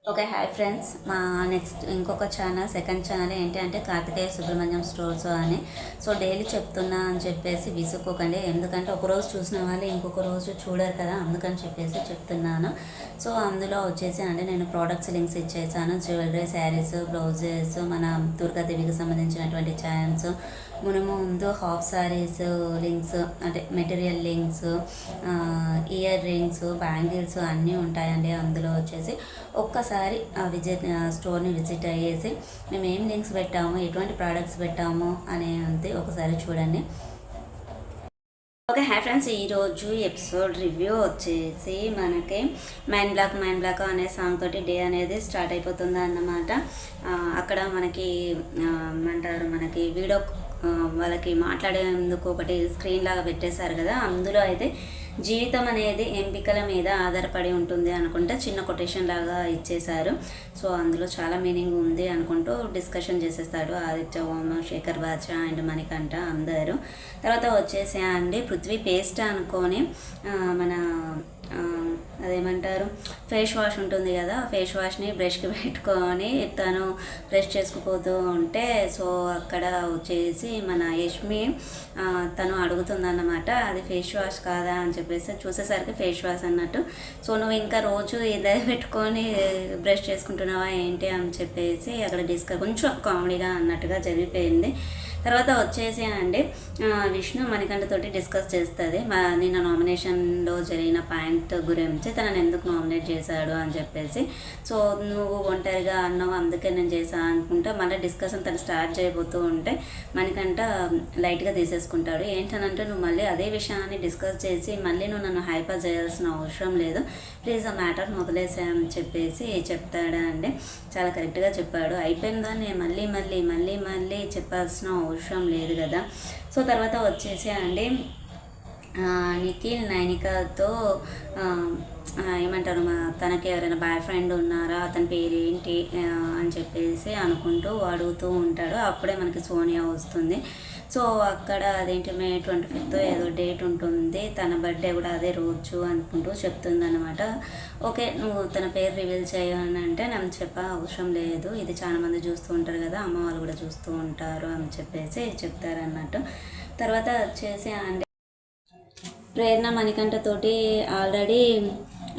Okay, hi friends. మా next ఇంకొక channel, second channel ఏంటి అంటే కార్తికేయ సుబ్రహ్మణ్యం స్టోర్స్ అని. సో డైలీ చెప్తున్నా అని చెప్పేసి విసుక్కోకండి, ఎందుకంటే ఒకరోజు చూసిన వాళ్ళు ఇంకొక రోజు చూడరు కదా, అందుకని చెప్పేసి చెప్తున్నాను. సో అందులో వచ్చేసి అంటే నేను ప్రోడక్ట్స్ లింక్స్ ఇచ్చేసాను. జ్యువెలరీ, శారీస్, బ్లౌజెస్, మన దుర్గాదేవికి సంబంధించినటువంటి ఛాన్స్, ముందు హాఫ్ శారీస్ లింక్స్ అంటే material links, ear rings, bangles అన్నీ ఉంటాయండి. అందులో వచ్చేసి ఒక్కసారి స్టోర్ని విజిట్ అయ్యేసి మేము ఏం లింక్స్ పెట్టాము, ఎటువంటి ప్రోడక్ట్స్ పెట్టాము అనే అంతే ఒకసారి చూడండి. Okay, hi friends. ఈరోజు ఎపిసోడ్ రివ్యూ వచ్చేసి మనకి మైండ్ బ్లాక్ అనే సాంగ్ తోటి డే అనేది స్టార్ట్ అయిపోతుంది అన్నమాట. అక్కడ మనకి ఏమంటారు, మనకి వీడియో వాళ్ళకి మాట్లాడేందుకు ఒకటి స్క్రీన్ లాగా పెట్టేశారు కదా, అందులో అయితే జీవితం అనేది ఎంపికల మీద ఆధారపడి ఉంటుంది అనుకుంటే చిన్న కొటేషన్ లాగా ఇచ్చేశారు. సో అందులో చాలా మీనింగ్ ఉంది అనుకుంటూ డిస్కషన్ చేసేస్తాడు ఆదిత్య ఓం, శేఖర్ బాద్షా అండ్ మణికంఠ అందరూ. తర్వాత వచ్చేసి అండి పృథ్వీ పేస్ట్ అనుకొని మన అదేమంటారు ఫేస్ వాష్ ఉంటుంది కదా, ఫేస్ వాష్ని బ్రష్కి పెట్టుకొని తను బ్రష్ చేసుకుపోతూ ఉంటే సో అక్కడ వచ్చేసి మన యష్మి తను అడుగుతుందన్నమాట, అది ఫేస్ వాష్ కాదా అని చెప్పేసి. చూసేసరికి ఫేస్ వాష్ అన్నట్టు. సో నువ్వు ఇంకా రోజు ఇదే పెట్టుకొని బ్రష్ చేసుకుంటున్నావా ఏంటి అని చెప్పేసి అక్కడ కొంచెం కామెడీగా అన్నట్టుగా జరిగిపోయింది. తర్వాత వచ్చేసి అండి విష్ణు మణికంఠతోటి డిస్కస్ చేస్తుంది నిన్న నామినేషన్లో జరిగిన పాయింట్ గురించి, తనని ఎందుకు నామినేట్ చేశాడు అని చెప్పేసి. సో నువ్వు ఒంటరిగా అన్నావు అందుకే నేను చేశాను అనుకుంటా మళ్ళీ డిస్కషన్ తను స్టార్ట్ చేయబోతూ ఉంటే మణికంఠ లైట్గా తీసేసుకుంటాడు. ఏంటనంటే నువ్వు మళ్ళీ అదే విషయాన్ని డిస్కస్ చేసి మళ్ళీ నువ్వు నన్ను హైపర్ చేయాల్సిన అవసరం లేదు, ప్లీజ్ ఆ మ్యాటర్ని వదిలేసా అని చెప్పేసి చెప్తాడా అండి. చాలా కరెక్ట్గా చెప్పాడు. అయిపోయిందని మళ్ళీ మళ్ళీ మళ్ళీ మళ్ళీ చెప్పాల్సిన అవసరం లేదు కదా. సో తర్వాత వచ్చేసి అండి నిఖిల్ నైనికతో ఏమంటారు, తనకి ఎవరైనా బాయ్ ఫ్రెండ్ ఉన్నారా, అతని పేరు ఏంటి అని చెప్పేసి అనుకుంటూ అడుగుతూ ఉంటాడు. అప్పుడే మనకి సోనియా వస్తుంది. సో అక్కడ అదేంటి మే 25th ఏదో డేట్ ఉంటుంది, తన బర్త్డే కూడా అదే రోజు అనుకుంటూ చెప్తుంది అనమాట. ఓకే నువ్వు తన పేరు రివీల్ చేయని అంటే నేను అవసరం లేదు, ఇది చాలా మంది చూస్తూ ఉంటారు కదా, అమ్మ వాళ్ళు కూడా చూస్తూ ఉంటారు అని చెప్పేసి చెప్తారన్నట్టు. తర్వాత వచ్చేసి అంటే ప్రేరణ మణికంఠతోటి ఆల్రెడీ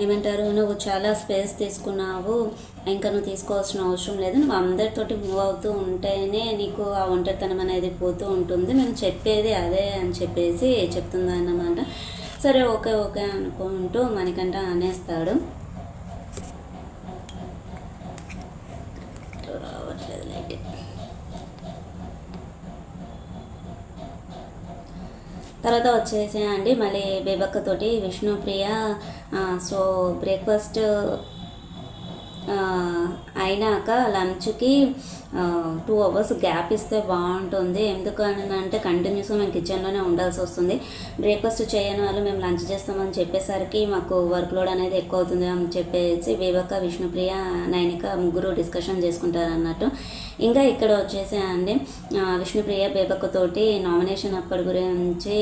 ఏమంటారు, నువ్వు చాలా స్పేస్ తీసుకున్నావు, ఇంకా నువ్వు తీసుకోవాల్సిన అవసరం లేదు, నువ్వు అందరితోటి మూవ్ అవుతూ ఉంటేనే నీకు ఆ ఒంటరితనం అనేది పోతూ ఉంటుంది, మేము చెప్పేది అదే అని చెప్పేసి చెప్తుంది అన్నమాట. సరే ఓకే ఓకే అనుకుంటూ మణికంఠ అనేస్తాడు. రావట్లేదు లైట్. తర్వాత వచ్చేసి అండి మళ్ళీ బేబక్కతోటి విష్ణుప్రియ సో బ్రేక్ఫాస్ట్ అయినాక లంచ్కి 2 hours గ్యాప్ ఇస్తే బాగుంటుంది, ఎందుకని అంటే కంటిన్యూస్గా మేము కిచెన్లోనే ఉండాల్సి వస్తుంది, బ్రేక్ఫాస్ట్ చేయని వాళ్ళు మేము లంచ్ చేస్తామని చెప్పేసరికి మాకు వర్క్ లోడ్ అనేది ఎక్కువ అవుతుంది అని చెప్పేసి బేబక్క, విష్ణుప్రియ, నైనిక ముగ్గురు డిస్కషన్ చేసుకుంటారు అన్నట్టు. ఇంకా ఇక్కడ వచ్చేసి అండి విష్ణుప్రియ బేబక్కతోటి నామినేషన్ అప్పటి గురించి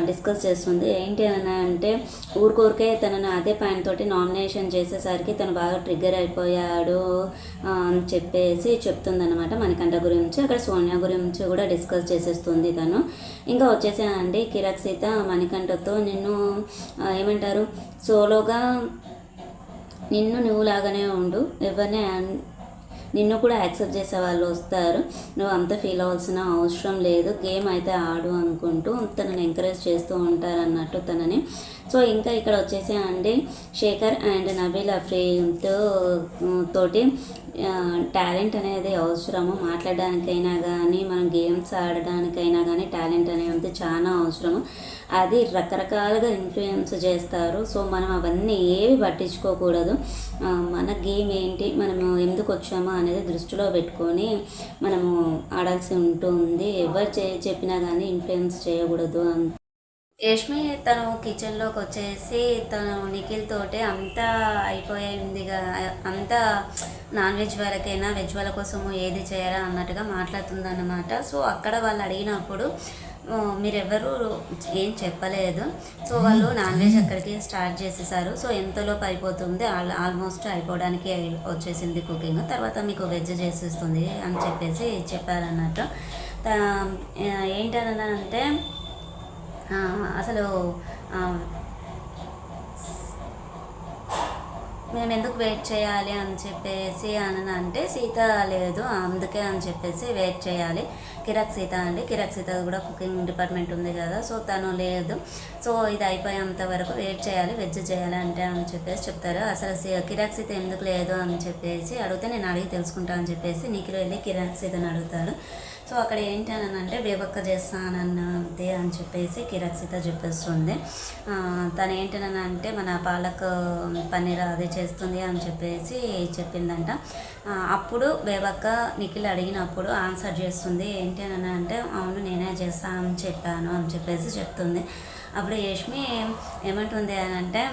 డిస్కస్ చేస్తుంది. ఏంటి అని అంటే ఊరికే తనను అదే పాయింట్ తోటి నామినేషన్ చేసేసరికి తను బాగా ట్రిగ్గర్ అయిపోయాడు అని చెప్పేసి చెప్తుందన్నమాట మణికంఠ గురించి. అక్కడ సోనియా గురించి కూడా డిస్కస్ చేసేస్తుంది తను. ఇంకా వచ్చేసి అండి కిరాక్ సీత మణికంఠతో నిన్ను ఏమంటారు సోలోగా నిన్ను నువ్వులాగానే ఉండు, ఎవరిని నిన్ను కూడా యాక్సెప్ట్ చేసే వాళ్ళు వస్తారు, నువ్వు అంత ఫీల్ అవ్వాల్సిన అవసరం లేదు, గేమ్ అయితే ఆడు అనుకుంటూ తనని ఎంకరేజ్ చేస్తూ ఉంటారు అన్నట్టు తనని. సో ఇంకా ఇక్కడ వచ్చేసి అండి శేఖర్ అండ్ నబీల్ అఫ్రీతో తోటి టాలెంట్ అనేది అవసరము, మాట్లాడడానికైనా కానీ మనం గేమ్స్ ఆడడానికైనా కానీ టాలెంట్ అనేది చాలా అవసరము, అది రకరకాలుగా ఇన్ఫ్లుయెన్స్ చేస్తారు. సో మనం అవన్నీ ఏవి పట్టించుకోకూడదు, మన గేమ్ ఏంటి, మనము ఎందుకు వచ్చామో అనేది దృష్టిలో పెట్టుకొని మనము ఆడాల్సి ఉంటుంది, ఎవరు చెప్పినా కానీ ఇన్ఫ్లుయెన్స్ చేయకూడదు. యష్మి తను కిచెన్లోకి వచ్చేసి తను నిఖిల్ తోటి అంతా అయిపోయిందిగా, అంతా నాన్ వెజ్ వరకైనా వెజ్ వాళ్ళ కోసము ఏది చేయాలా అన్నట్టుగా మాట్లాడుతుందన్నమాట. సో అక్కడ వాళ్ళు అడిగినప్పుడు మీరెవరు ఏం చెప్పలేదు. సో వాళ్ళు నాన్ వెజ్ అక్కడికి స్టార్ట్ చేసేసారు. సో ఎంతలోపు అయిపోతుంది, ఆల్మోస్ట్ అయిపోవడానికి వచ్చేసింది కుకింగ్, తర్వాత మీకు వెజ్ చేసేస్తుంది అని చెప్పేసి చెప్పారన్నట్టు. ఏంటనంటే అసలు మేము ఎందుకు వెయిట్ చేయాలి అని చెప్పేసి అంటే సీత లేదు అందుకే అని చెప్పేసి వెయిట్ చేయాలి. కిరాక్ సీత అండి, కిరాక్ సీత కూడా కుకింగ్ డిపార్ట్మెంట్ ఉంది కదా, సో తను లేదు. సో ఇది అయిపోయేంత వరకు వెయిట్ చేయాలి, వెజ్ చేయాలి అంటే అని చెప్పేసి చెప్తారు. అసలు కిరాక్ సీత ఎందుకు లేదు అని చెప్పేసి అడిగితే నేను అడిగి తెలుసుకుంటా అని చెప్పేసి నిఖిల్ వెళ్ళి కిరాక్ సీతను అడుగుతాడు. సో అక్కడ ఏంటి అని అంటే బేబక్క చేస్తానన్నది అని చెప్పేసి కిరాక్ సీత చెప్పేస్తుంది. తను ఏంటని అంటే మన పాలక్ పన్నీర్ అది చేస్తుంది అని చెప్పేసి చెప్పిందంట. అప్పుడు బేబక్క నిఖిల్ అడిగినప్పుడు ఆన్సర్ చేస్తుంది. ఏంటి అని అంటే అవును నేనే చేస్తాను అని చెప్పాను అని చెప్పేసి చెప్తుంది. అప్పుడు యష్మి ఏమంటుంది అని అంటే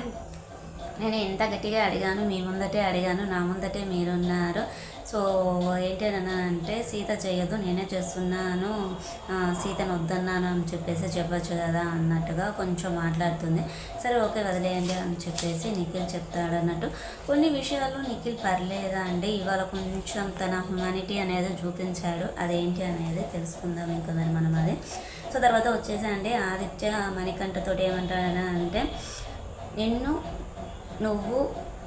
నేను ఎంత గట్టిగా అడిగాను, మీ ముందటే అడిగాను, నా ముందటే మీరున్నారు. సో ఏంటి అని అంటే సీత చేయొద్దు నేనే చేస్తున్నాను, సీతను వద్దన్నాను అని చెప్పేసి చెప్పచ్చు కదా అన్నట్టుగా కొంచెం మాట్లాడుతుంది. సరే ఓకే వదిలేయండి అని చెప్పేసి నిఖిల్ చెప్తాడు అన్నట్టు. కొన్ని విషయాలు నిఖిల్ పర్లేదా అండి, ఇవాళ కొంచెం తన హ్యుమానిటీ అనేది చూపించాడు. అదేంటి అనేది తెలుసుకుందాం ఇంకా మరి మనం అది. సో తర్వాత వచ్చేసి అండి ఆదిత్య మణికంఠతోటి ఏమంటాడని అంటే నువ్వు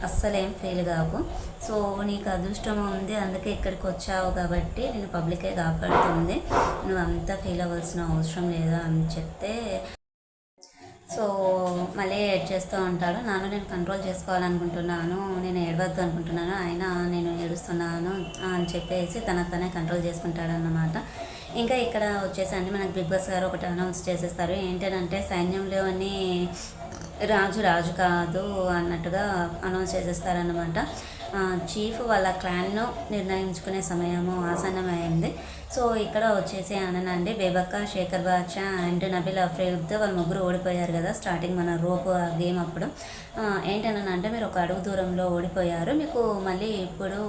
అస్సలేం ఫెయిల్ కావు, సో నీకు అదృష్టం ఉంది అందుకే ఇక్కడికి వచ్చావు కాబట్టి నేను పబ్లికే కాపాడుతుంది, నువ్వు అంతా ఫీల్ అవ్వాల్సిన అవసరం లేదు అని చెప్తే సో మళ్ళీ ఏడ్ చేస్తూ ఉంటాడు. నేను కంట్రోల్ చేసుకోవాలనుకుంటున్నాను, నేను ఏడవద్దు అనుకుంటున్నాను, అయినా నేను ఏడుస్తున్నాను అని చెప్పేసి తనే కంట్రోల్ చేసుకుంటాడన్నమాట. ఇంకా ఇక్కడ వచ్చేసండి మనకు బిగ్ బాస్ గారు ఒకటి అనౌన్స్ చేసేస్తారు. ఏంటంటే సైన్యంలోని రాజు కాదు అన్నట్టుగా అనౌన్స్ చేసేస్తారన్నమాట. చీఫ్ వాళ్ళ క్లాన్ను నిర్ణయించుకునే సమయము ఆసన్నమైంది. సో ఇక్కడ వచ్చేసి అనండి బేబక్క, శేఖర్ బాద్షా అండ్ నబీల్ అఫ్రీద్ వాళ్ళు ముగ్గురు ఓడిపోయారు కదా స్టార్టింగ్ మన రోప్ గేమ్ అప్పుడు. ఏంటనంటే మీరు ఒక అడుగు దూరంలో ఓడిపోయారు, మీకు మళ్ళీ ఇప్పుడు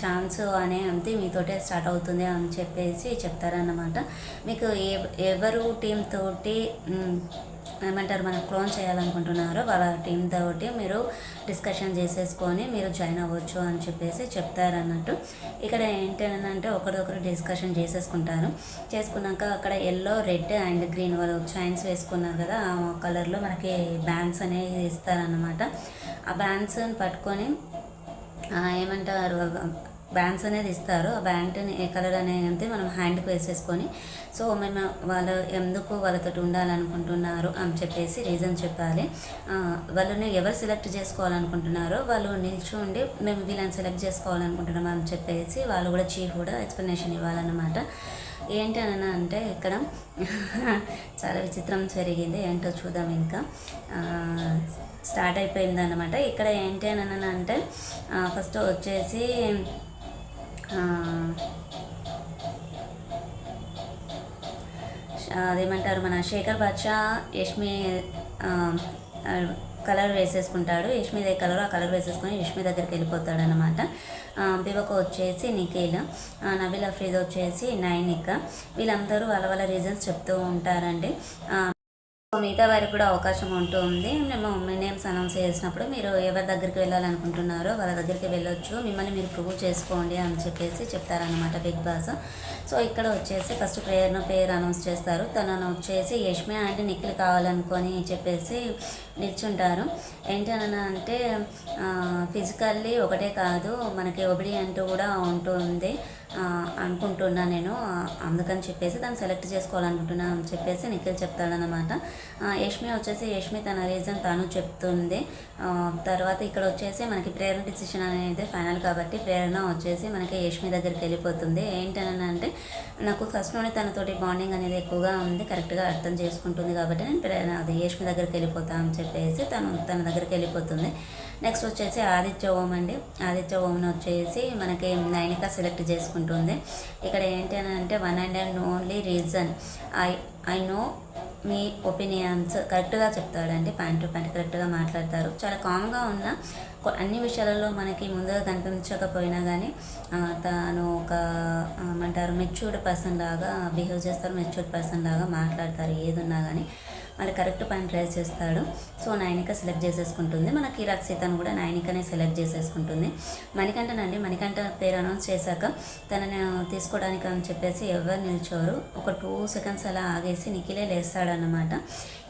ఛాన్స్ అనేది మీతోటే స్టార్ట్ అవుతుంది అని చెప్పేసి చెప్తారన్నమాట. మీకు ఎవరు టీం తోటి ఏమంటారు మనం క్లోన్ చేయాలనుకుంటున్నారో వాళ్ళ టీం తోటి మీరు డిస్కషన్ చేసేసుకొని మీరు జాయిన్ అవ్వచ్చు అని చెప్పేసి చెప్తారన్నట్టు. ఇక్కడ ఏంటంటే ఒకరికొకరు డిస్కషన్ చేసుకున్నాక అక్కడ ఎల్లో, రెడ్ అండ్ గ్రీన్ వాళ్ళు చైన్స్ వేసుకున్నారు కదా, ఆ కలర్లో మనకి బ్యాండ్స్ అనేవి ఇస్తారన్నమాట. ఆ బ్యాండ్స్ని పట్టుకొని ఏమంటారు బ్యాండ్స్ అనేది ఇస్తారు. ఆ బ్యాండ్ని ఏ కలర్ అనేది మనం హ్యాండ్కి వేసేసుకొని సో మేము వాళ్ళు ఎందుకు వాళ్ళతో ఉండాలనుకుంటున్నారు అని చెప్పేసి రీజన్ చెప్పాలి. వాళ్ళని ఎవరు సెలెక్ట్ చేసుకోవాలనుకుంటున్నారో వాళ్ళు నిల్చుండి మేము వీళ్ళని సెలెక్ట్ చేసుకోవాలనుకుంటున్నాం అని చెప్పేసి వాళ్ళు కూడా చీఫ్ కూడా ఎక్స్ప్లెనేషన్ ఇవ్వాలన్నమాట. ఏంటి అని అంటే ఇక్కడ చాలా విచిత్రం జరిగింది, ఏంటో చూద్దాం. ఇంకా స్టార్ట్ అయిపోయింది అన్నమాట. ఇక్కడ ఏంటి అని అంటే ఫస్ట్ వచ్చేసి అదేమంటారు మన శేఖర్ బాద్షా యష్మి కలర్ వేసేసుకుంటాడు. యష్మి కలర్ ఆ కలర్ వేసేసుకొని యష్మి దగ్గరికి వెళ్ళిపోతాడు అనమాట. బివక వచ్చేసి నిఖిల్, నబీల్ అఫ్రీద్ వచ్చేసి నైనిక, వీళ్ళందరూ వాళ్ళ రీజన్స్ చెప్తూ ఉంటారండి. మిగతా వారికి కూడా అవకాశం ఉంటుంది. మేము నేమ్స్ అనౌన్స్ చేసినప్పుడు మీరు ఎవరి దగ్గరికి వెళ్ళాలనుకుంటున్నారో వాళ్ళ దగ్గరికి వెళ్ళొచ్చు, మిమ్మల్ని మీరు ప్రూవ్ చేసుకోండి అని చెప్పేసి చెప్తారనమాట బిగ్ బాస్. సో ఇక్కడ వచ్చేసి ఫస్ట్ పేరు అనౌన్స్ చేస్తారు. తనను వచ్చేసి యష్మి అండ్ నిఖిల్ కావాలనుకొని చెప్పేసి నిల్చుంటారు. ఏంటన్నా అంటే ఫిజికల్లీ ఒకటే కాదు మనకి ఒబిడియంట్ కూడా ఉంటుంది అనుకుంటున్నా నేను, అందుకని చెప్పేసి తను సెలెక్ట్ చేసుకోవాలనుకుంటున్నా అని చెప్పేసి నిఖిల్ చెప్తాడనమాట. యష్మి వచ్చేసి యష్మి తన రీజన్ తను చెప్తుంది. తర్వాత ఇక్కడ వచ్చేసి మనకి ప్రేరణ డిసిషన్ అనేది ఫైనల్ కాబట్టి ప్రేరణ వచ్చేసి మనకి యష్మి దగ్గరికి వెళ్ళిపోతుంది. ఏంటని అంటే నాకు ఫస్ట్ నుండి తనతోటి బాండింగ్ అనేది ఎక్కువగా ఉంది, కరెక్ట్గా అర్థం చేసుకుంటుంది కాబట్టి నేను అది యష్మి దగ్గరికి వెళ్ళిపోతా అని చెప్పేసి తన దగ్గరికి వెళ్ళిపోతుంది. నెక్స్ట్ వచ్చేసి ఆదిత్య ఓం అండి. ఆదిత్య ఓంని వచ్చేసి మనకి నైనిక సెలెక్ట్ చేసుకుంటుంది. ఇక్కడ ఏంటి అని అంటే one and only reason I know me opinions కరెక్ట్గా చెప్తాడండి, పాయింట్ టు పాయింట్ కరెక్ట్గా మాట్లాడతారు. చాలా కామ్గా ఉన్న అన్ని విషయాలలో మనకి ముందుగా కనిపించకపోయినా కానీ తను ఒక ఏమంటారు మెచ్యూర్డ్ పర్సన్ లాగా బిహేవ్ చేస్తారు, మెచ్యూర్డ్ పర్సన్ లాగా మాట్లాడతారు. ఏదున్నా కానీ మళ్ళీ కరెక్ట్ పాయింట్ రైజ్ చేస్తాడు. సో నైనిక సెలెక్ట్ చేసేసుకుంటుంది. మన కిరాక్ సీతను కూడా నైనికనే సెలెక్ట్ చేసేసుకుంటుంది. మణికంఠనండి, మణికంఠ పేరు అనౌన్స్ చేశాక తనని తీసుకోవడానికి అని చెప్పేసి ఎవరు నిల్చోరు. ఒక 2 seconds అలా ఆగేసి నిఖిలే లేస్తాడన్నమాట.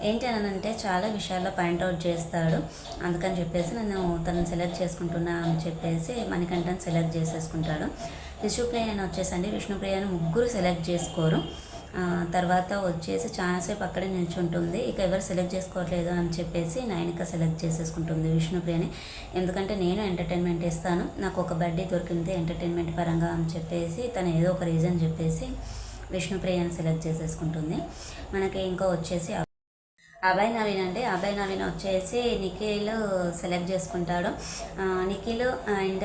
ఏంటి అని అంటే చాలా విషయాల్లో పాయింట్అవుట్ చేస్తాడు. అందుకని చెప్పేసి నేను తనని సెలెక్ట్ చేసుకుంటున్నా అని చెప్పేసి మణికంఠని సెలెక్ట్ చేసేసుకుంటాడు. విష్ణుప్రియని వచ్చేసండి, విష్ణుప్రియని ముగ్గురు సెలెక్ట్ చేసుకోరు. తర్వాత వచ్చేసి చాలాసేపు అక్కడే నిల్చుంటుంది. ఇక ఎవరు సెలెక్ట్ చేసుకోవట్లేదు అని చెప్పేసి నైనిక సెలెక్ట్ చేసేసుకుంటుంది విష్ణుప్రియని. ఎందుకంటే నేను ఎంటర్టైన్మెంట్ ఇస్తాను, నాకు ఒక బడ్డీ దొరికింది ఎంటర్టైన్మెంట్ పరంగా అని చెప్పేసి తను ఏదో ఒక రీజన్ చెప్పేసి విష్ణుప్రియని సెలెక్ట్ చేసేసుకుంటుంది. మనకి ఇంకా వచ్చేసి అభయ్ నవీన్ అండి. అభయ్ నవీన్ వచ్చేసి నిఖిల్ సెలెక్ట్ చేసుకుంటాడు. నిఖిల్ అండ్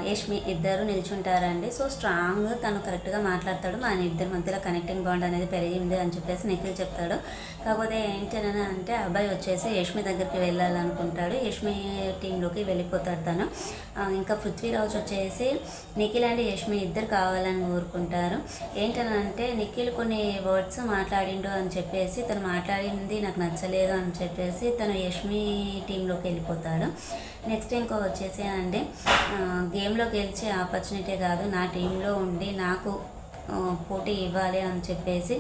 యష్మి ఇద్దరు నిల్చుంటారండి. సో స్ట్రాంగ్, తను కరెక్ట్గా మాట్లాడతాడు. మన ఇద్దరి మధ్యలో కనెక్టింగ్ బాండ్ అనేది పెరిగింది అని చెప్పేసి నిఖిల్ చెప్తాడు. కాకపోతే ఏంటని అంటే అబ్బాయి వచ్చేసి యష్మి దగ్గరికి వెళ్ళాలనుకుంటాడు. యష్మి టీంలోకి వెళ్ళిపోతాడు తను. ఇంకా పృథ్వీరాజ్ వచ్చేసి నిఖిల్ అండ్ యష్మి ఇద్దరు కావాలని కోరుకుంటారు. ఏంటని అంటే నిఖిల్ కొన్ని వర్డ్స్ మాట్లాడిండు అని చెప్పేసి తను మాట్లాడింది నాకు నచ్చలేదు అని చెప్పేసి తను యష్మి టీంలోకి వెళ్ళిపోతాడు. నెక్స్ట్ ఇంకో వచ్చేసి అంటే గేమ్లో గెలిచే ఆపర్చునిటీ కాదు, నా టీంలో ఉండి నాకు పోటీ ఇవ్వాలి అని చెప్పేసి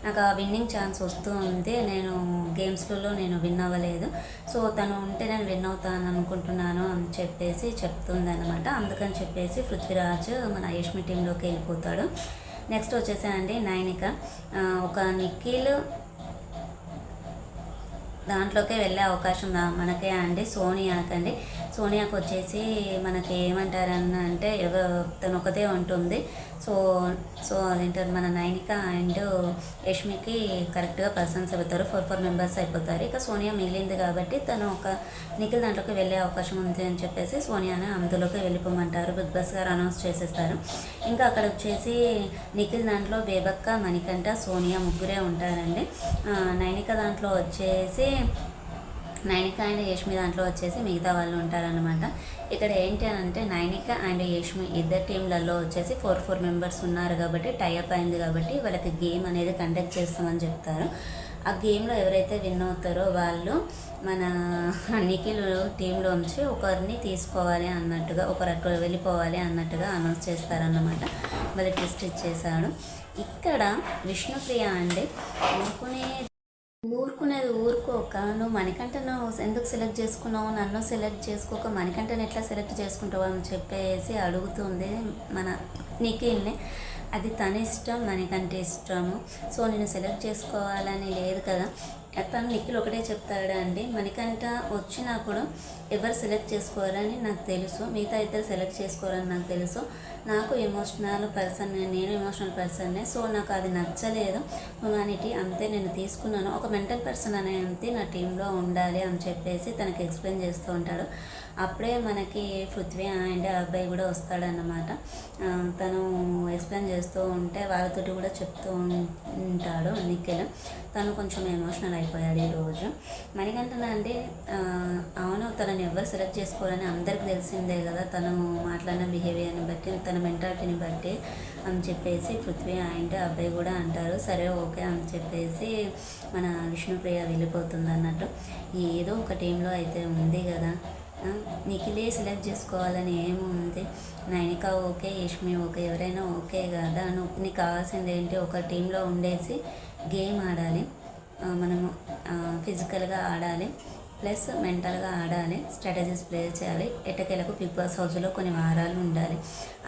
నాకు ఆ విన్నింగ్ ఛాన్స్ వస్తూ ఉంది. నేను గేమ్స్లలో నేను విన్ అవ్వలేదు, సో తను ఉంటే నేను విన్ అవుతాను అనుకుంటున్నాను అని చెప్పేసి చెప్తుంది అనమాట. అందుకని చెప్పేసి పృథ్వీరాజ్ మన యష్మి టీంలోకి వెళ్ళిపోతాడు. నెక్స్ట్ వచ్చేసానండి నైనిక. ఒక నిఖిల్ దాంట్లోకే వెళ్ళే అవకాశం మనకే అండి, సోనియాకండి. సోనియాకి వచ్చేసి మనకి ఏమంటారన్న అంటే తను ఒకతే ఉంటుంది. సో అదేంటారు మన నైనిక అండ్ యష్మికి కరెక్ట్గా పర్సన్స్ అవుతారు. 4 మెంబర్స్ అయిపోతారు. ఇక సోనియా మిగిలింది కాబట్టి తను ఒక నిఖిల్ దాంట్లోకి వెళ్ళే అవకాశం ఉంది అని చెప్పేసి సోనియాని అందులోకి వెళ్ళిపోమంటారు. బిగ్ బాస్ గారు అనౌన్స్ చేసేస్తారు. ఇంకా అక్కడ వచ్చేసి నిఖిల్ దాంట్లో బేబక్క, మణికంఠ, సోనియా ముగ్గురే ఉంటారండి. నైనిక దాంట్లో వచ్చేసి నైనిక అండ్ యష్మి దాంట్లో వచ్చేసి మిగతా వాళ్ళు ఉంటారనమాట. ఇక్కడ ఏంటి అని అంటే నైనిక అండ్ యష్మి ఇద్దరు టీంలలో వచ్చేసి 4 మెంబర్స్ ఉన్నారు కాబట్టి టైఅప్ అయింది కాబట్టి వాళ్ళకి గేమ్ అనేది కండక్ట్ చేస్తామని చెప్తారు. ఆ గేమ్లో ఎవరైతే విన్ అవుతారో వాళ్ళు మన నిఖిల్ టీంలోంచి ఒకరిని తీసుకోవాలి అన్నట్టుగా, ఒకరు అక్కడ వెళ్ళిపోవాలి అన్నట్టుగా అనౌన్స్ చేస్తారన్నమాట. వాళ్ళు ట్విస్ట్ ఇచ్చేసాడు. ఇక్కడ విష్ణుప్రియ అండి ఊరుకునేది ఊరుకోక నువ్వు మణికంఠను ఎందుకు సెలెక్ట్ చేసుకున్నావు, నన్ను సెలెక్ట్ చేసుకోక మణికంఠను ఎట్లా సెలెక్ట్ చేసుకుంటావు అని చెప్పేసి అడుగుతుంది మన నిఖిల్ని. అది తన ఇష్టం, మణికంఠ ఇష్టము. సో నేను సెలెక్ట్ చేసుకోవాలని లేదు కదా. తను నిఖిల్ ఒకటే చెప్తాడు అండి, మణికంఠ వచ్చినప్పుడు ఎవరు సెలెక్ట్ చేసుకోవాలని నాకు తెలుసు, మిగతా ఇద్దరు సెలెక్ట్ చేసుకోవాలని నాకు తెలుసు. నాకు ఎమోషనల్ పర్సన్, నేను ఎమోషనల్ పర్సన్నే. సో నాకు అది నచ్చలేదు, హ్యుమానిటీ అంతే నేను తీసుకున్నాను. ఒక మెంటల్ పర్సన్ అనేది నా టీంలో ఉండాలి అని చెప్పేసి తనకి ఎక్స్ప్లెయిన్ చేస్తూ ఉంటాడు. అప్పుడే మనకి పృథ్వీ అండ్ అబ్బాయి కూడా వస్తాడన్నమాట. తను ఎక్స్ప్లెయిన్ చేస్తూ ఉంటే వాళ్ళతోటి కూడా చెప్తూ ఉంటాడు నిఖిల్. తను కొంచెం ఎమోషనల్ అయిపోయాడు ఈరోజు. మణికంఠన అంటే అవును తనని ఎవరు సెలెక్ట్ చేసుకోవాలని అందరికి తెలిసిందే కదా, తను మాట్లాడిన బిహేవియర్ని బట్టి, తన మెంటాలిటీని బట్టి అని చెప్పేసి పృథ్వీ అండ్ అబ్బాయి కూడా అంటారు. సరే ఓకే అని చెప్పేసి మన విష్ణుప్రియ వెళ్ళిపోతుంది అన్నట్టు. ఏదో ఒక టీంలో అయితే ఉంది కదా, నిఖిలే సెలెక్ట్ చేసుకోవాలని ఏముంది, నైనిక ఓకే, యష్మి ఓకే, ఎవరైనా ఓకే కదా. నీకు కావాల్సింది ఏంటి, ఒక టీంలో ఉండేసి గేమ్ ఆడాలి, మనము ఫిజికల్గా ఆడాలి, ప్లస్ మెంటల్గా ఆడాలి, స్ట్రాటజీస్ ప్లే చేయాలి. ఎట్టకేలకు బిగ్ బాస్ హౌస్లో కొన్ని వారాలు ఉండాలి.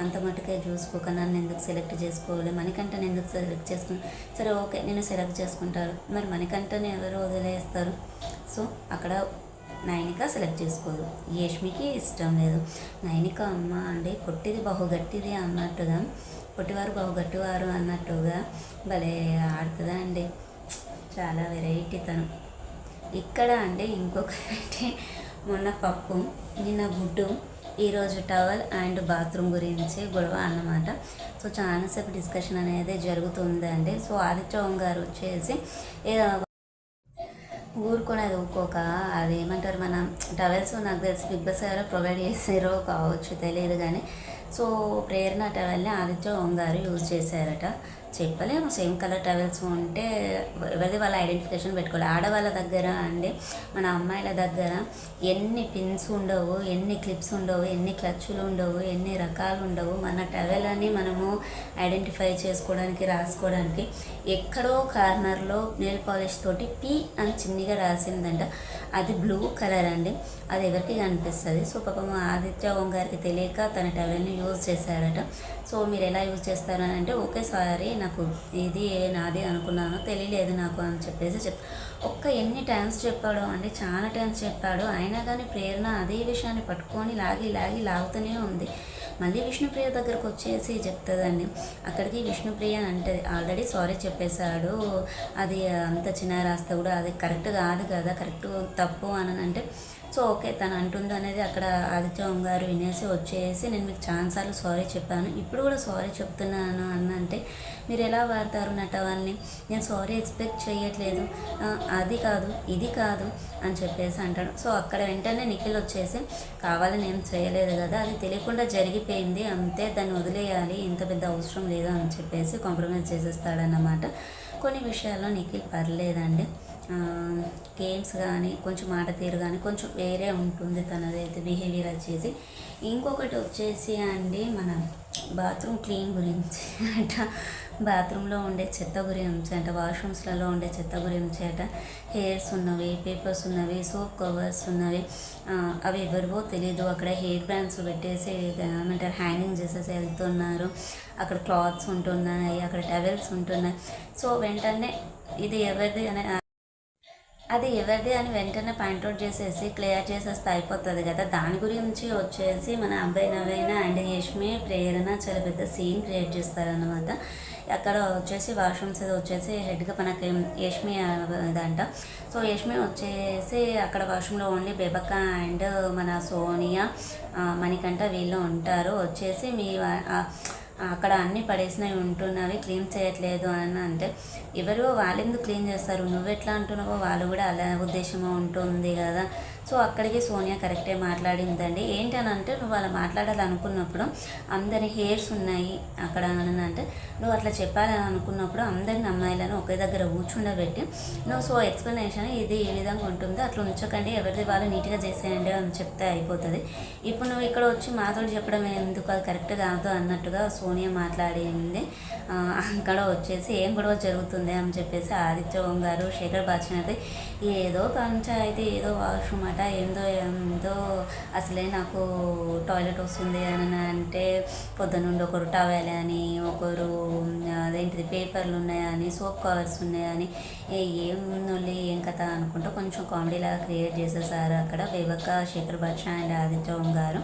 అంత మటుకే చూసుకోక నన్ను ఎందుకు సెలెక్ట్ చేసుకోవాలి, మణికంఠని ఎందుకు సెలెక్ట్ చేసుకుని, సరే ఓకే నేను సెలెక్ట్ చేసుకుంటారు, మరి మణికంఠని ఎవరు వదిలేస్తారు. సో అక్కడ నైనిక సెలెక్ట్ చేసుకోదు, యష్మికి ఇష్టం లేదు. నైనిక అమ్మ అండి పొట్టిది బహుగట్టిది అన్నట్టుగా, పొట్టివారు బహుగట్టివారు అన్నట్టుగా భలే ఆడుతుందా అండి, చాలా వెరైటీ తను. ఇక్కడ అంటే ఇంకొకటి మొన్న పప్పు, నిన్న గుడ్డు, ఈరోజు టవల్ అండ్ బాత్రూమ్ గురించి గొడవ అన్నమాట. సో చాలాసేపు డిస్కషన్ అనేది జరుగుతుందండి. సో ఆదిత్య ఓం గారు వచ్చేసి ఊరుకునేది ఊరుకోక అది ఏమంటారు, మన టవల్స్ నాకు తెలిసి బిగ్ బాస్ గారు ప్రొవైడ్ చేసారో కావచ్చు తెలియదు కానీ, సో ప్రేరణ టవల్ని ఆదిత్య ఓం గారు యూజ్ చేశారట. చెప్పలేము, సేమ్ కలర్ టవల్స్ ఉంటే ఎవరిది వాళ్ళ ఐడెంటిఫికేషన్ పెట్టుకోవాలి. ఆడవాళ్ళ దగ్గర అండి, మన అమ్మాయిల దగ్గర ఎన్ని పిన్స్ ఉండవు, ఎన్ని క్లిప్స్ ఉండవు, ఎన్ని క్లచ్లు ఉండవు, ఎన్ని రకాలు ఉండవు. మన టవల్ అని మనము ఐడెంటిఫై చేసుకోవడానికి, రాసుకోవడానికి ఎక్కడో కార్నర్లో నెయిల్ పాలిష్ తోటి పీ అని చిన్నగా రాసిందంట. అది బ్లూ కలర్ అండి, అది ఎవరికి కనిపిస్తుంది. సో పాపం ఆదిత్య ఓం గారికి తెలియక తన టవల్ని యూజ్ చేశారట. సో మీరు ఎలా యూజ్ చేస్తారు అని అంటే, ఒకేసారి నాకు ఇది నాది అనుకున్నాను, తెలియలేదు నాకు అని చెప్పేసి ఎన్ని టైమ్స్ చెప్పాడో అండి, చాలా టైమ్స్ చెప్పాడు. అయినా కానీ ప్రేరణ అదే విషయాన్ని పట్టుకొని లాగుతూనే ఉంది. మళ్ళీ విష్ణుప్రియ దగ్గరకు వచ్చేసి చెప్తుందండి. అక్కడికి విష్ణుప్రియ అంటే ఆల్రెడీ సారీ చెప్పేశాడు, అది అంత చిన్న రాస్తే కూడా అది కరెక్ట్ కాదు కదా, కరెక్ట్ తప్పు అని అంటే, సో ఓకే తను అంటుంది అనేది అక్కడ ఆదిత్య ఓం గారు వినేసి వచ్చేసి, నేను మీకు చాలాసార్లు సారీ చెప్పాను, ఇప్పుడు కూడా సారీ చెప్తున్నాను అంటే, మీరు ఎలా వాడతారు నా టవల్ని, నేను సారీ ఎక్స్పెక్ట్ చేయట్లేదు, అది కాదు ఇది కాదు అని చెప్పేసి అంటాడు. సో అక్కడ వెంటనే నిఖిల్ వచ్చేసి, కావాలని ఏం చేయలేదు కదా, అది తెలియకుండా జరిగిపోయింది అంతే, దాన్ని వదిలేయాలి, ఇంత పెద్ద అవసరం లేదు అని చెప్పేసి కాంప్రమైజ్ చేసేస్తాడన్నమాట. కొన్ని విషయాల్లో నిఖిల్ పర్లేదండి, గేమ్స్ కానీ కొంచెం మాట తీరు కానీ కొంచెం వేరే ఉంటుంది తనదైతే బిహేవియర్ వచ్చేసి. ఇంకొకటి వచ్చేసి అండి, మన బాత్రూమ్ క్లీన్ గురించి అట, బాత్రూంలో ఉండే చెత్త గురించి అంట, వాష్రూమ్స్లలో ఉండే చెత్త గురించి అట. హెయిర్స్ ఉన్నవి, పేపర్స్ ఉన్నవి, సోప్ కవర్స్ ఉన్నవి, అవి ఎవరివో తెలీదు. అక్కడ హెయిర్ బ్యాండ్స్ పెట్టేసి ఏమంటారు హ్యాంగింగ్ చేసేసి వెళ్తున్నారు. అక్కడ క్లాత్స్ ఉంటున్నాయి, అక్కడ టవల్స్ ఉంటున్నాయి. సో వెంటనే ఇది ఎవరిది అనే అది ఎవరిది అని వెంటనే పాయింట్అవుట్ చేసేసి క్లియర్ చేసేస్తే అయిపోతుంది కదా. దాని గురించి వచ్చేసి మన అబ్బాయి నవీన అండ్ యష్మి ప్రేరణ చాలా పెద్ద సీన్ క్రియేట్ చేస్తారనమాట. అక్కడ వచ్చేసి వాష్రూమ్స్ వచ్చేసి హెడ్గా మనకి యష్మి ఇదంట. సో యష్మి వచ్చేసి అక్కడ వాష్రూమ్లో ఓన్లీ బేబక్క అండ్ మన సోనియా, మణికంఠ వీళ్ళు ఉంటారు. వచ్చేసి మీ అక్కడ అన్నీ పడేసినవి ఉంటున్నవి, క్లీన్ చేయట్లేదు అని అంటే, ఎవరు వాళ్ళెందుకు క్లీన్ చేస్తారు, నువ్వెట్లా అంటున్నావో వాళ్ళు కూడా అలా ఉద్దేశం ఉంటుంది కదా. సో అక్కడికి సోనియా కరెక్టే మాట్లాడిందండి. ఏంటని అంటే, నువ్వు అలా మాట్లాడాలనుకున్నప్పుడు అందరి హెయిర్స్ ఉన్నాయి అక్కడ అని అంటే, నువ్వు అట్లా చెప్పాలని అనుకున్నప్పుడు అందరిని అమ్మాయిలను ఒకే దగ్గర కూర్చుండబెట్టి నువ్వు సో ఎక్స్ప్లెనేషన్ ఇది ఈ విధంగా ఉంటుంది, అట్లా ఉంచకండి, ఎవరిది వాళ్ళు నీట్గా చేసేయండి అని చెప్తే అయిపోతుంది. ఇప్పుడు నువ్వు ఇక్కడ వచ్చి మాతో చెప్పడం ఎందుకు, అది కరెక్ట్ కాదు అన్నట్టుగా సోనియా మాట్లాడింది. అక్కడ వచ్చేసి ఏం గొడవ జరుగుతుంది అని చెప్పేసి ఆదిత్య ఓం గారు శేఖర్ బాచన్ అయితే, ఏదో పంచాయతీ, ఏదో వాష్రూమ్ అట, ఏందో అసలే నాకు టాయిలెట్ వస్తుంది అని అంటే, పొద్దునుండి ఒకరు టవల్ అని, ఒకరు అదేంటిది పేపర్లు ఉన్నాయని, సోప్ కవర్స్ ఉన్నాయని, ఏముంది ఏం కథ అనుకుంటూ కొంచెం కామెడీలాగా క్రియేట్ చేసేసారు అక్కడ బేబక్క, శేఖర్ బాద్షా అండ్ ఆదిత్య ఓం గారు.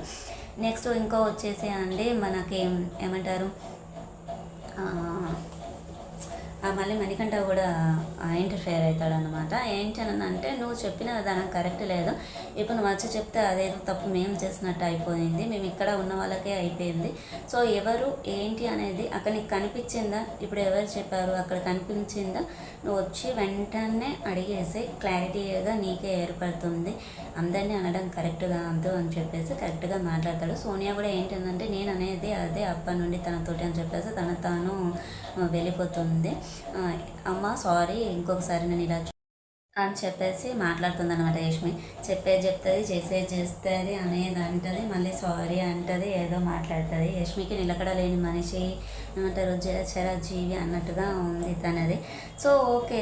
నెక్స్ట్ ఇంకా వచ్చేసి అండి మనకి ఏమంటారు, మళ్ళీ మణికంఠ కూడా ఇంటర్ఫియర్ అవుతాడనమాట. ఏంటని అంటే, నువ్వు చెప్పిన విధానం కరెక్ట్ లేదు, ఇప్పుడు నువ్వు వచ్చి చెప్తే అదేదో తప్పు మేము చేసినట్టు అయిపోయింది, మేము ఇక్కడ ఉన్న వాళ్ళకే అయిపోయింది. సో ఎవరు ఏంటి అనేది అక్కడ నీకు కనిపించిందా, ఇప్పుడు ఎవరు చెప్పారు అక్కడ కనిపించిందా, నువ్వు వచ్చి వెంటనే అడిగేసి క్లారిటీగా నీకే ఏర్పడుతుంది. అందరినీ అనడం కరెక్ట్ కాదు అని చెప్పేసి కరెక్ట్గా మాట్లాడతాడు. సోనియా కూడా ఏంటంటే, నేను అనేది అదే అప్పటి నుండి తనతోటి అని చెప్పేసి తాను వెళ్ళిపోతుంది. అమ్మ సారీ, ఇంకొకసారి నేను ఇలా అని చెప్పేసి మాట్లాడుతుంది అనమాట యష్మి. చెప్పేది చెప్తుంది, చేసేది చేస్తుంది, అనేది అంటుంది, మళ్ళీ సారీ అంటుంది, ఏదో మాట్లాడుతుంది. యష్మికి నిలకడ లేని మనిషి ఏమంటారు, చిరజీవి అన్నట్టుగా ఉంది తనది. సో ఓకే,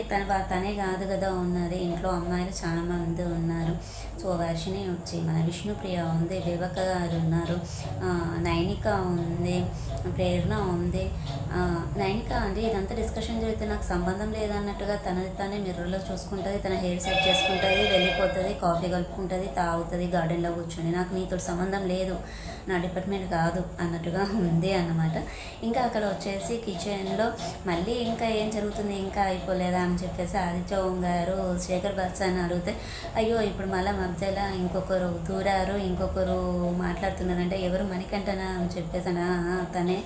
తనే కాదు కదా ఉన్నది, ఇంట్లో అమ్మాయిలు చాలా మంది ఉన్నారు. సో వర్షిణి వచ్చి మన విష్ణుప్రియ ఉంది, బేబక్క గారు ఉన్నారు, నైనిక ఉంది, ప్రేరణ ఉంది. నైనిక అండి ఇదంతా డిస్కషన్ జరిగితే నాకు సంబంధం లేదన్నట్టుగా తనే మిర్రర్లో చూసుకుంటుంది, తన హెయిర్ సెట్ చేసుకుంటుంది, వెళ్ళిపోతుంది, కాఫీ కలుపుకుంటుంది, తాగుతుంది గార్డెన్లో కూర్చొని, నాకు నీతో సంబంధం లేదు, నా డిపార్ట్మెంట్ కాదు అన్నట్టుగా ఉంది అన్నమాట. ఇంకా అక్కడ వచ్చేసి కిచెన్లో మళ్ళీ ఇంకా ఏం జరుగుతుంది, ఇంకా అయిపోలేదా అని చెప్పేసి ఆదిత్య ఓం గారు శేఖర్ బాద్షా అని అడిగితే, అయ్యో ఇప్పుడు మళ్ళీ మధ్యలో ఇంకొకరు దూరారు, ఇంకొకరు మాట్లాడుతున్నారంటే ఎవరు మణికంఠనా అని చెప్పేసాను. తనే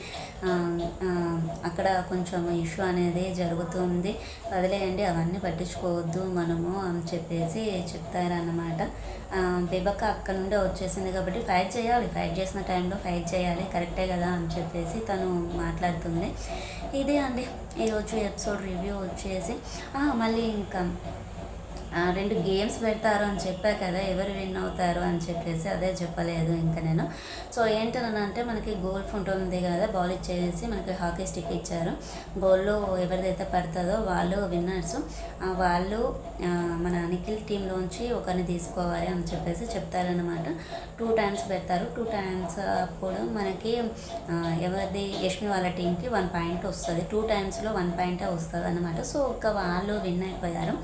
అక్కడ కొంచెం ఇష్యూ అనేది జరుగుతుంది, వదిలేయండి అవన్నీ పట్టించుకోవద్దు మనము అని చెప్పేసి చెప్తారన్నమాట. బేబక్క అక్కడ నుండే వచ్చేసింది కాబట్టి ఫైట్ చేయాలి, ఫైట్ చేసిన టైంలో ఫైట్ చేయాలి, కరెక్టే కదా అని చెప్పేసి తను మాట్లాడుతుంది. ఇదే అండి ఈరోజు ఎపిసోడ్ రివ్యూ వచ్చేసి. మళ్ళీ ఇంకా 2 గేమ్స్ పెడతారు అని చెప్పా కదా, ఎవరు విన్ అవుతారు అని చెప్పేసి అదే చెప్పలేదు ఇంకా నేను. సో ఏంటనంటే మనకి గోల్ఫ్ ఉంటుంది కదా, బాల్ ఇచ్చేసి మనకి హాకీ స్టిక్ ఇచ్చారు. బౌల్లో ఎవరిదైతే పడుతుందో వాళ్ళు విన్నర్స్. వాళ్ళు మన నిఖిల్ టీంలోంచి ఒకరిని తీసుకోవాలి అని చెప్పేసి చెప్తారనమాట. 2 టైమ్స్ పెడతారు. 2 టైమ్స్ అప్పుడు మనకి ఎవరిది యష్మి వాళ్ళ టీంకి 1 పాయింట్ వస్తుంది. 2 టైమ్స్లో 1 పాయింటే వస్తుంది అనమాట. సో వాళ్ళు విన్ అయిపోయారు.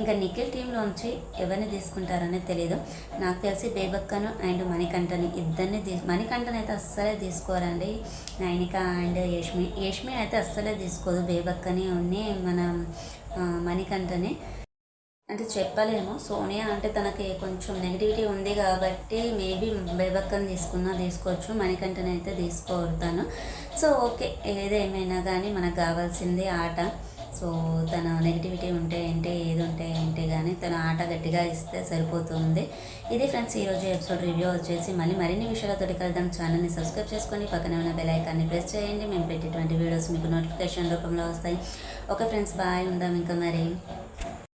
ఇంకా నిఖిల్ టీంలోంచి ఎవరిని తీసుకుంటారనే తెలియదు. నాకు తెలిసి బేబక్కను అండ్ మణికంఠని ఇద్దరిని మణికంఠని అయితే అస్సలే తీసుకోరండి. నైనిక అండ్ యష్మి అయితే అస్సలే తీసుకోదు బేబక్కని ఉన్ని మన మణికంఠని. అంటే చెప్పలేము, సోనియా అంటే తనకి కొంచెం నెగిటివిటీ ఉంది కాబట్టి మేబీ బేబక్కని తీసుకోవచ్చు, మణికంఠని అయితే తీసుకోరుతాను. సో ఓకే, ఏదేమైనా కానీ మనకు కావాల్సింది ఆట. సో తన నెగిటివిటీ ఉంటే ఏంటి, ఏది ఉంటే ఏంటి, కానీ తన ఆట గట్టిగా ఇస్తే సరిపోతుంది. ఇది ఫ్రెండ్స్ ఈరోజు ఎపిసోడ్ రివ్యూ వచ్చేసి. మళ్ళీ మరిన్ని విషయాలతో కలుద్దాం. ఛానల్ని సబ్స్క్రైబ్ చేసుకొని పక్కనే ఉన్న బెల్ ఐకాన్ని ప్రెస్ చేయండి. మేము పెట్టేటువంటి వీడియోస్ మీకు నోటిఫికేషన్ రూపంలో వస్తాయి. ఓకే ఫ్రెండ్స్, బాయ్, ఉందాం ఇంకా మరి.